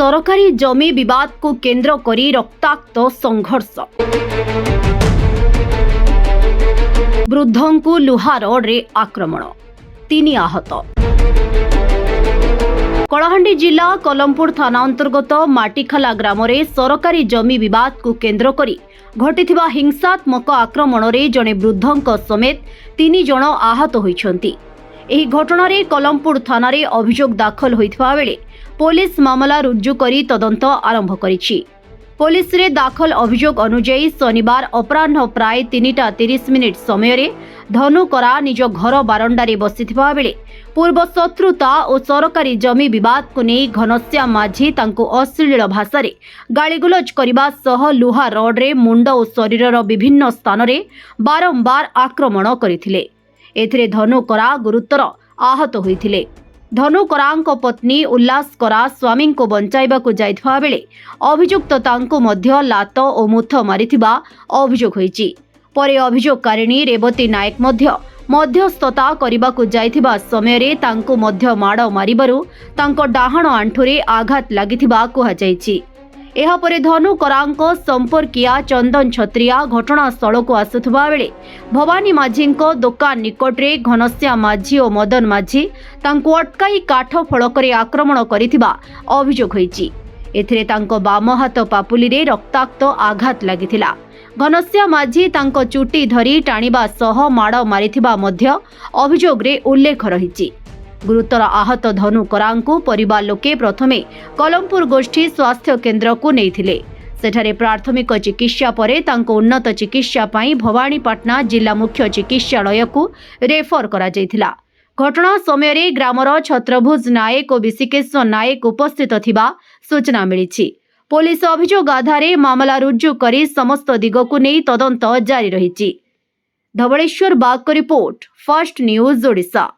सरकारी जमी विवाद को केंद्र करी रक्ताक्त संघर्ष। वृद्धों को लुहा रड रे आक्रमण, 3 आहत। कलाहांडी जिला कलमपुर थाना अंतर्गत माटीखाला ग्राम रे सरकारी जमी विवाद को केंद्र करी घटिथिबा हिंसात्मक आक्रमण रे जणे वृद्धों समेत 3 जण आहत होइछंती। एही घटना रे कलमपुर थाना रे अभियोग दाखल होइथिबा बेले पुलिस मामला रुजु करी तदंत आरंभ करिछि। पुलिस रे दाखल अभियोग अनुसार शनिवार अपराह्न प्राय 3:30 समय रे धनुकरा निज घर बारंडारे बसिथिबा बेले पूर्व शत्रुता और सरकारी जमी विवाद को नहीं घनश्याम माझी तांको अश्लील भाषा रे गालीगुलज करबा सह लुहा रड रे मुंड और शरीरर विभिन्न स्थान रे बारंबार आक्रमण करथिले। एथिरे धनुकरा गुरुतर आहत होइथिले। धनुकरांको पत्नी उल्लास करा स्वामी को बंचाइबा को जाइथिबा बेले अभियुक्त तांको मध्य लात और मुथ मारिथिबा अभियोग होइछि। परे अभियोगकारिणी रेवती नायक मध्यस्थता करबाकू जाइथिबा समय रे तांको मध्य माड़ मारिबारु तांको डाहाण आंठुरे आघात लागिथिबा कुहा जाइछि। एहा परे धनुकरांको संपर्किया चंदन छत्रिया घटनास्थल को आसुथबा बेले भवानी माझींको दुकान निकटरे घनश्याम माझी और मदन माझी तांको अटकाई काठ फलकरे आक्रमण करिथिबा अभियोग होइछि। एथिरे तांको बाम हाथ पापुली रे रक्ताक्त आघात लागिथिला। घनश्याम माझी तांको चुटी धरी टाणिबा सह माड़ मारिथिबा मध्य अभियोग रे उल्लेख रहिछि। गुरुतर आहत धनुकरांको परिवार लोके प्रथमे कलमपुर गोष्ठी स्वास्थ्य केन्द्र को नेइथिले। सेठारे प्राथमिक चिकित्सा परे तांको उन्नत चिकित्सा पाई भवानीपाटना जिला मुख्य चिकित्सालय को रेफर करा जायथिला। घटना समय रे ग्रामर छत्रभुज नायक और विशिकेश्वर नायक उपस्थित थिबा सूचना मिलिछि। पुलिस अभियोग आधारे मामला रुजु करी समस्त दिग को नहीं तदंत जारी रहिछि। धवळेश्वर बाग को रिपोर्ट, फर्स्ट न्यूज ओडिशा।